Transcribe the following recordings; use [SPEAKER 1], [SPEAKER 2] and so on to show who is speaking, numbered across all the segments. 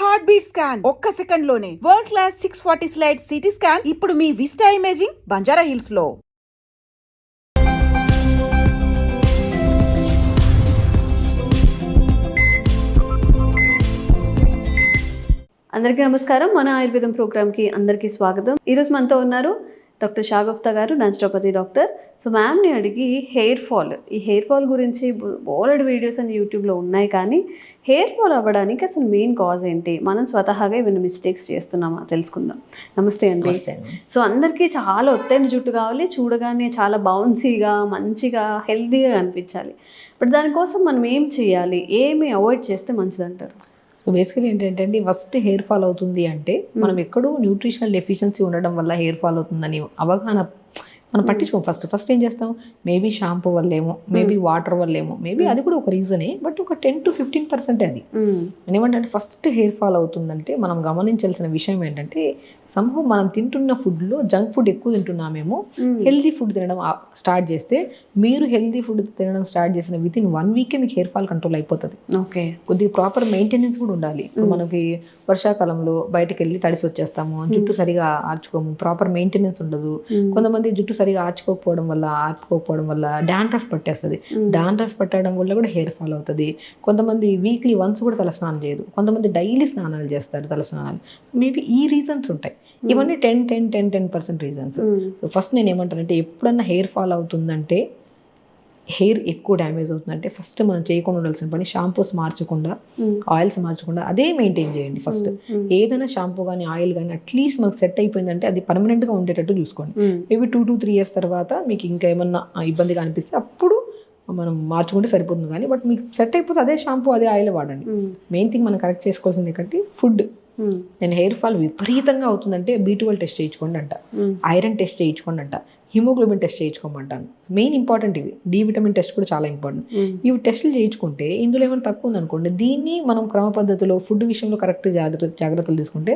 [SPEAKER 1] Heart beat scan ఒక్క second లోనే world class 640 slide CT scan ఇప్పుడు మీ విస్టా ఇమేజింగ్ బంజారా హిల్స్ లో.
[SPEAKER 2] అందరికీ నమస్కారం. మన ఆయుర్వేదం ప్రోగ్రామ్కి అందరికీ స్వాగతం. ఈరోజు మనతో ఉన్నారు డాక్టర్ షాగుప్తా గారు, న్యాచురోపతి డాక్టర్. సో మ్యామ్ని అడిగి ఈ హెయిర్ ఫాల్ గురించి బోలెడ్ వీడియోస్ అని యూట్యూబ్లో ఉన్నాయి, కానీ హెయిర్ ఫాల్ అవ్వడానికి అసలు మెయిన్ కాజ్ ఏంటి, మనం స్వతహాగా ఏమైనా మిస్టేక్స్ చేస్తున్నామా తెలుసుకుందాం. నమస్తే అండి. సో అందరికీ చాలా ఒత్తైన జుట్టు కావాలి, చూడగానే చాలా బౌన్సీగా మంచిగా హెల్తీగా కనిపించాలి. బట్ దానికోసం మనం ఏం చేయాలి, ఏమి అవాయిడ్ చేస్తే మంచిదంటారు?
[SPEAKER 3] సో బేసికలీ ఏంటంటే ఫస్ట్ హెయిర్ ఫాల్ అవుతుంది అంటే మనం ఎక్కడో న్యూట్రిషనల్ డెఫిషియన్సీ ఉండడం వల్ల హెయిర్ ఫాల్ అవుతుందని అవగాహన మనం పట్టించుకోం. ఫస్ట్ ఏం చేస్తాం, మేబీ షాంపూ వల్లేమో, మేబీ వాటర్ వల్లేమో, మేబీ అది కూడా ఒక రీజనే, బట్ ఒక 10 to 15% అది. ఏమంటే ఫస్ట్ హెయిర్ ఫాల్ అవుతుందంటే మనం గమనించాల్సిన విషయం ఏంటంటే సంభవం మనం తింటున్న ఫుడ్లో జంక్ ఫుడ్ ఎక్కువ తింటున్నామేమో. హెల్దీ ఫుడ్ తినడం స్టార్ట్ చేస్తే, మీరు హెల్దీ ఫుడ్ తినడం స్టార్ట్ చేసిన వితిన్ 1 week మీకు హెయిర్ ఫాల్ కంట్రోల్ అయిపోతుంది. ఓకే, కొద్దిగా ప్రాపర్ మెయింటెనెన్స్ కూడా ఉండాలి. ఇప్పుడు మనకి వర్షాకాలంలో బయటకు వెళ్ళి తడిసి వచ్చేస్తాము, జుట్టు సరిగా ఆర్చుకోము, ప్రాపర్ మెయింటెనెన్స్ ఉండదు. కొంతమంది జుట్టు సరిగా ఆర్చుకోకపోవడం వల్ల డాండ్రఫ్ పట్టేస్తుంది. డాండ్రఫ్ పట్టడం వల్ల కూడా హెయిర్ ఫాల్ అవుతుంది. కొంతమంది వీక్లీ వన్స్ కూడా తలస్నానం చేయదు, కొంతమంది డైలీ స్నానాలు చేస్తారు, తలస్నానాలు. మేబీ ఈ రీజన్స్ ఉంటాయి. ఇవన్నీ 10% రీజన్స్. ఫస్ట్ నేను ఏమంటానంటే, ఎప్పుడన్నా హెయిర్ ఫాల్ అవుతుందంటే, హెయిర్ ఎక్కువ డ్యామేజ్ అవుతుందంటే, ఫస్ట్ మనం చేయకుండా ఉండాల్సిన పని షాంపూస్ మార్చకుండా, ఆయిల్స్ మార్చకుండా అదే మెయింటైన్ చేయండి. ఫస్ట్ ఏదైనా షాంపూ కానీ ఆయిల్ కానీ అట్లీస్ట్ మనకు సెట్ అయిపోయిందంటే అది పర్మనెంట్గా ఉండేటట్టు చూసుకోండి. మేబీ 2 to 3 years తర్వాత మీకు ఇంకా ఏమన్నా ఇబ్బందిగా అనిపిస్తే అప్పుడు మనం మార్చుకుంటే సరిపోతుంది. కానీ బట్ మీకు సెట్ అయిపోతే అదే షాంపూ అదే ఆయిల్ వాడండి. మెయిన్ థింగ్ మనం కరెక్ట్ చేసుకోవాల్సింది ఏంటంటే ఫుడ్. నేను హెయిర్ ఫాల్ విపరీతంగా అవుతుందంటే B12 టెస్ట్ చేయించుకోండి అంట, ఐరన్ టెస్ట్ చేయించుకోండి అంట, హిమోగ్లోబిన్ టెస్ట్ చేయించుకోమంటాను. మెయిన్ ఇంపార్టెంట్ ఇవి. D విటమిన్ టెస్ట్ కూడా చాలా ఇంపార్టెంట్. ఇవి టెస్టులు చేయించుకుంటే ఇందులో ఏమైనా తక్కువ ఉందనుకోండి, దీన్ని మనం క్రమ పద్ధతిలో ఫుడ్ విషయంలో కరెక్ట్ జాగ్రత్తలు తీసుకుంటే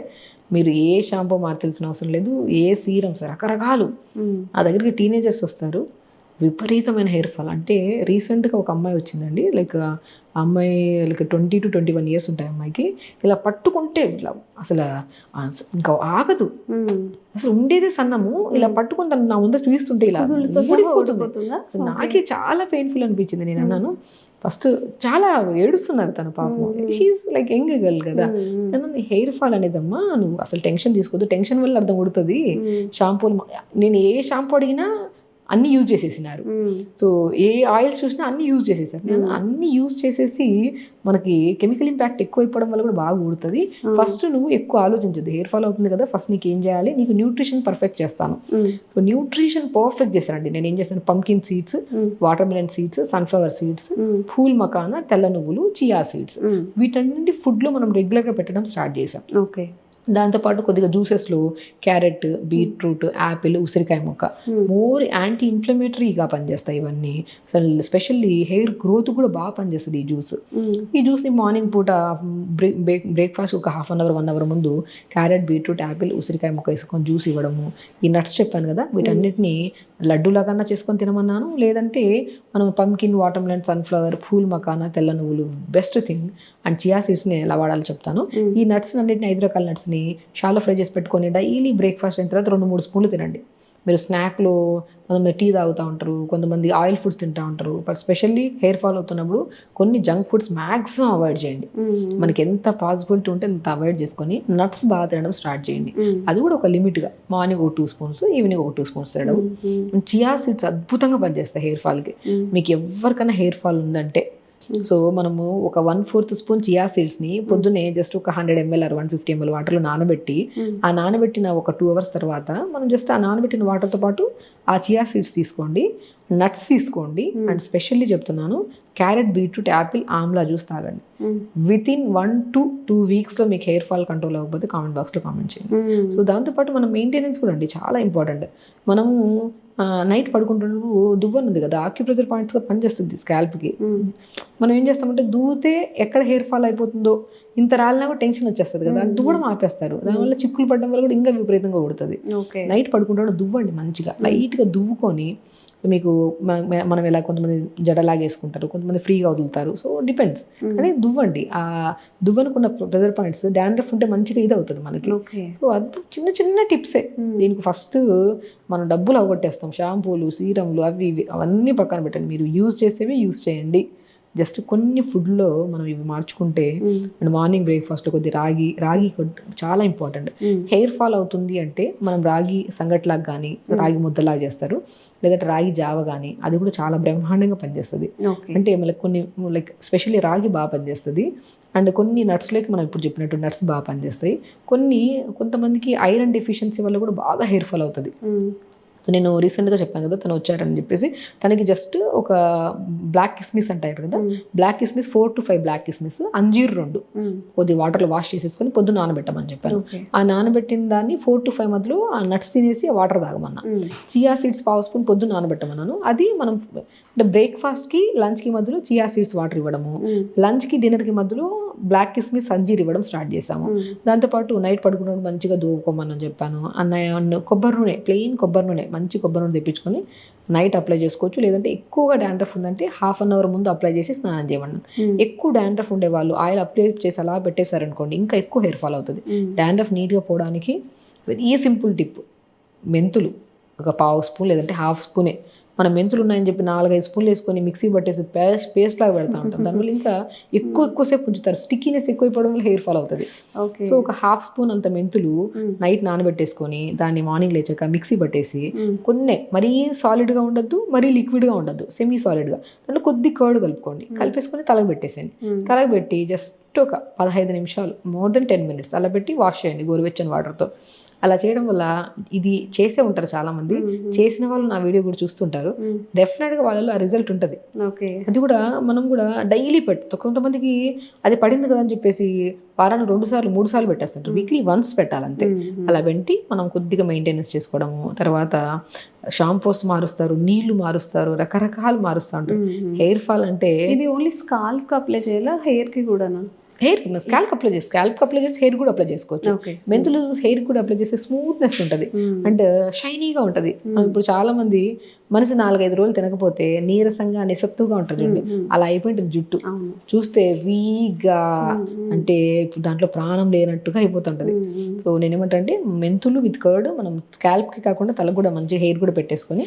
[SPEAKER 3] మీరు ఏ షాంపూ మార్చాల్సిన అవసరం లేదు, ఏ సీరమ్స్ రకరకాలు. ఆ దగ్గరికి టీనేజర్స్ వస్తారు, విపరీతమైన హెయిర్ ఫాల్. అంటే రీసెంట్గా ఒక అమ్మాయి వచ్చిందండి, లైక్ ఆ అమ్మాయి 20 to 21 years ఉంటాయి అమ్మాయికి. ఇలా పట్టుకుంటే ఇట్లా అసలు ఇంకా ఆగదు, అసలు ఉండేదే సన్నము, ఇలా పట్టుకుని నా ముందు చూస్తుంటే ఇలా ఊడిపోతుంది. నాకే చాలా పెయిన్ఫుల్ అనిపించింది. నేను అన్నాను, ఫస్ట్ చాలా ఏడుస్తున్నారు తన పాపం, షీఈ్ లైక్ యంగ్ గర్ల్ కదా. నేను హెయిర్ ఫాల్ అనేదమ్మా నువ్వు అసలు టెన్షన్ తీసుకోవద్దు, టెన్షన్ వల్ల అర్థం కొడుతుంది. షాంపూలు నేను ఏ షాంపూ అడిగినా అన్నీ యూజ్ చేసేసినారు. సో ఏ ఆయిల్స్ చూసినా అన్నీ యూజ్ చేసేసారు. నేను అన్నీ యూజ్ చేసేసి మనకి కెమికల్ ఇంపాక్ట్ ఎక్కువ అయిపోవడం వల్ల కూడా బాగా ఊడుతుంది. ఫస్ట్ నువ్వు ఎక్కువ ఆలోచించదు, హెయిర్ ఫాల్ అవుతుంది కదా, ఫస్ట్ నీకు ఏం చేయాలి, నీకు న్యూట్రిషన్ పర్ఫెక్ట్ చేస్తాను. సో న్యూట్రిషన్ పర్ఫెక్ట్ చేశానండి. నేను ఏం చేశాను, pumpkin seeds, watermelon seeds, sunflower seeds, phool makhana, తెల్ల నువ్వులు, చియా సీడ్స్, వీటన్నింటి ఫుడ్లో మనం రెగ్యులర్గా పెట్టడం స్టార్ట్ చేసాం. ఓకే, దాంతోపాటు కొద్దిగా జ్యూసెస్లో క్యారెట్, బీట్రూట్, యాపిల్, ఉసిరికాయ ముక్క మోర్ యాంటీ ఇన్ఫ్లమేటరీగా పనిచేస్తాయి ఇవన్నీ. అసలు స్పెషల్లీ హెయిర్ గ్రోత్ కూడా బాగా పనిచేస్తుంది ఈ జ్యూస్. ఈ జ్యూస్ని మార్నింగ్ పూట బ్రేక్ఫాస్ట్ ఒక 1/2 hour 1 hour ముందు క్యారెట్, బీట్రూట్, యాపిల్, ఉసిరికాయ ముక్క వేసుకొని జ్యూస్ ఇవ్వడము. ఈ నట్స్ చెప్పాను కదా, వీటన్నిటిని లడ్డూలాగా చేసుకొని తినమన్నాను. లేదంటే మనం pumpkin, watermelon, sunflower, phool makhana, తెల్ల నువ్వులు బెస్ట్ థింగ్, అండ్ చియా సీడ్స్ని ఎలా వాడాలో చెప్తాను. ఈ నట్స్ అన్నింటిని 5 రకాల నట్స్ని షాలో ఫ్రై చేసి పెట్టుకొని డైలీ బ్రేక్ఫాస్ట్ అయిన తర్వాత 2-3 స్పూన్లు తినండి. మీరు స్నాక్లో కొంతమంది టీ తాగుతూ ఉంటారు, కొంతమంది ఆయిల్ ఫుడ్స్ తింటూ ఉంటారు. బట్ స్పెషల్లీ హెయిర్ ఫాల్ అవుతున్నప్పుడు కొన్ని జంక్ ఫుడ్స్ మ్యాక్సిమం అవాయిడ్ చేయండి. మనకి ఎంత పాసిబిలిటీ ఉంటే అంత అవాయిడ్ చేసుకొని నట్స్ బాగా తినడం స్టార్ట్ చేయండి. అది కూడా ఒక లిమిట్గా, మార్నింగ్ ఒక 2 spoons, ఈవినింగ్ ఒక 2 spoons తినడం. చియా సీడ్స్ అద్భుతంగా పనిచేస్తాయి హెయిర్ ఫాల్కి. మీకు ఎవరికైనా హెయిర్ ఫాల్ ఉందంటే, సో మనము ఒక 1/4 spoon చియా సీడ్స్ని పొద్దున్నే జస్ట్ ఒక 100 ml or 150 ml వాటర్లో నానబెట్టి, ఆ నానబెట్టిన ఒక 2 hours తర్వాత మనం జస్ట్ ఆ నానబెట్టిన వాటర్తో పాటు ఆ చియా సీడ్స్ తీసుకోండి, నట్స్ తీసుకోండి, అండ్ స్పెషల్లీ చెప్తున్నాను carrot, beetroot, Apple, Amla juice తాగండి. వితిన్ 1 to 2 weeksలో మీకు హెయిర్ ఫాల్ కంట్రోల్ అవ్వకపోతే కామెంట్ బాక్స్లో కామెంట్ చేయండి. సో దాంతోపాటు మనం మెయింటెనెన్స్ కూడా అండి చాలా ఇంపార్టెంట్. మనము నైట్ పడుకుంటున్నప్పుడు దువ్వను ఉంది కదా, ఆక్యుప్రెషర్ పాయింట్స్గా పనిచేస్తుంది స్కాల్ప్కి. మనం ఏం చేస్తామంటే దువ్వుతే ఎక్కడ హెయిర్ ఫాల్ అయిపోతుందో ఇంత రాలినా కూడా టెన్షన్ వచ్చేస్తుంది కదా, దువ్వడం ఆపేస్తారు. దానివల్ల చిక్కులు పడడం వల్ల కూడా ఇంకా విపరీతంగా కొడుతుంది. నైట్ పడుకుంటే దువ్వండి, మంచిగా లైట్గా దువ్వుకొని మీకు మనం ఎలా కొంతమంది జడలాగా వేసుకుంటారు, కొంతమంది ఫ్రీగా వదులుతారు. So depends. కానీ దువ్వండి. ఆ దువ్వనుకున్న ప్రెజర్ పాయింట్స్ డాండ్రఫ్ ఉంటే మంచిగా ఇది అవుతుంది మనకి.
[SPEAKER 2] ఓకే.
[SPEAKER 3] సో అది చిన్న చిన్న టిప్సే. దీనికి ఫస్ట్ మనం డబ్బులు అవగొట్టేస్తాం. షాంపూలు, సీరంలు అవి ఇవి అవన్నీ పక్కన పెట్టండి. మీరు యూజ్ చేసేవి యూజ్ చేయండి. జస్ట్ కొన్ని ఫుడ్లో మనం ఇవి మార్చుకుంటే, అండ్ మార్నింగ్ బ్రేక్ఫాస్ట్లో కొద్ది రాగి చాలా ఇంపార్టెంట్. హెయిర్ ఫాల్ అవుతుంది అంటే మనం రాగి సంగట్లాగా కానీ రాగి ముద్దలాగా చేస్తారు, లేదంటే రాగి జావ కానీ, అది కూడా చాలా బ్రహ్మాండంగా పనిచేస్తుంది. అంటే మనకి కొన్ని లైక్ స్పెషల్లీ రాగి బాగా పనిచేస్తుంది. అండ్ కొన్ని నట్స్లోకి మనం ఇప్పుడు చెప్పినట్టు నట్స్ బాగా పనిచేస్తాయి. కొంతమందికి ఐరన్ డెఫిషియన్సీ వల్ల కూడా బాగా హెయిర్ ఫాల్ అవుతుంది. సో నేను రీసెంట్గా చెప్పాను కదా, తను వచ్చారని చెప్పేసి తనకి జస్ట్ ఒక బ్లాక్ కిస్మిస్ అంటారు కదా, బ్లాక్ కిస్మిస్ 4 to 5 బ్లాక్ కిస్మిస్, అంజీర్ 2 కొద్ది వాటర్లో వాష్ చేసేసుకొని పొద్దున్న నానబెట్టమని చెప్పాను. ఆ నానబెట్టిన దాన్ని 4 to 5 మధ్యలో ఆ నట్స్ తినేసి ఆ వాటర్ తాగమన్నా. చియా సీడ్స్ 1/2 స్పూన్ పొద్దున్న నానబెట్టమన్నాను. అది మనం అంటే బ్రేక్ఫాస్ట్కి లంచ్కి మధ్యలో చియా సీడ్స్ వాటర్ ఇవ్వడము, లంచ్కి డిన్నర్కి మధ్యలో బ్లాక్ కిస్మిస్ అంజీర్ ఇవ్వడం స్టార్ట్ చేసాము. దాంతోపాటు నైట్ పడుకున్నప్పుడు మంచిగా దూవుకోమని చెప్పాను. కొబ్బరి నూనె, ప్లెయిన్ కొబ్బరి నూనె, మంచి కొబ్బరి నూనె తెప్పించుకొని నైట్ అప్లై చేసుకోవచ్చు. లేదంటే ఎక్కువగా డాండ్రఫ్ ఉందంటే 1/2 అవర్ ముందు అప్లై చేసి స్నానం చేయమన్నాను. ఎక్కువ డాండ్రఫ్ ఉండే వాళ్ళు ఆయిల్ అప్లై చేసి అలా పెట్టేశారనుకోండి, ఇంకా ఎక్కువ హెయిర్ ఫాల్ అవుతుంది. డాండ్రఫ్ నీట్గా పోవడానికి వెరీ సింపుల్ టిప్, మెంతులు ఒక 1/2 స్పూన్ లేదంటే 1/2 స్పూనే. మనం మెంతులు ఉన్నాయని చెప్పి 4-5 స్పూన్లు వేసుకొని మిక్సీ పట్టేసి పేస్ట్ లాగా పెడతా ఉంటాం. దానివల్ల ఇంకా ఎక్కువసేపు ఉంచుతారు. స్టిక్కీనెస్ ఎక్కువైపోవడం వల్ల హెయిర్ ఫాల్ అవుతుంది. సో ఒక 1/2 స్పూన్ అంత మెంతులు నైట్ నానబెట్టేసుకొని దాన్ని మార్నింగ్ లేచాక మిక్సీ పట్టేసి కొన్ని మరీ సాలిడ్గా ఉండద్దు, మరీ లిక్విడ్గా ఉండద్దు, సెమీ సాలిడ్గా దాంట్లో కొద్ది కర్డ్ కలుపుకోండి. కలిపేసుకొని తలకు పెట్టేసేయండి. తలకు పెట్టి జస్ట్ ఒక 15 నిమిషాలు, మోర్ దెన్ 10 minutes అలా పెట్టి వాష్ చేయండి గోరువెచ్చని వాటర్తో. అలా చేయడం వల్ల, ఇది చేసే ఉంటారు చాలామంది, చేసిన వాళ్ళు నా వీడియో కూడా చూస్తుంటారు, డెఫినెట్గా వాళ్ళలో ఆ రిజల్ట్ ఉంటుంది. అది కూడా మనం కూడా డైలీ కొంతమందికి అది పడింది కదా అని చెప్పేసి వారానికి 2 సార్లు 3 సార్లు పెట్టేస్తుంటారు. Weekly once పెట్టాలంతే. అలా పెట్టి మనం కొద్దిగా మెయింటెనెన్స్ చేసుకోవడము. తర్వాత షాంపూస్ మారుస్తారు, నీళ్లు మారుస్తారు, రకరకాలు మారుస్తూ ఉంటారు. హెయిర్ ఫాల్ అంటే
[SPEAKER 2] ఇది ఓన్లీ స్కాల్ప్ అప్లై చేయాలా, హెయిర్ కి కూడానా?
[SPEAKER 3] హెయిర్ స్కాల్ప్ అప్లై చేసి హెయిర్ కూడా అప్లై చేసుకోవచ్చు. మెంతులు హెయిర్ కూడా అప్లై చేస్తే స్మూత్నెస్ ఉంటుంది అండ్ షైనీగా ఉంటుంది. ఇప్పుడు చాలా మంది మనిషి 4-5 రోజులు తినకపోతే నీరసంగా నిస్సత్తుగా ఉంటుంది చూడండి, అలా అయిపోయింటుంది జుట్టు. చూస్తే వీక్గా, అంటే ఇప్పుడు దాంట్లో ప్రాణం లేనట్టుగా అయిపోతుంటుంది. సో నేనేమంటే మెంతులు విత్ కర్డ్ మనం స్కాల్ప్కి కాకుండా తలకు కూడా మంచి హెయిర్ కూడా పెట్టేసుకొని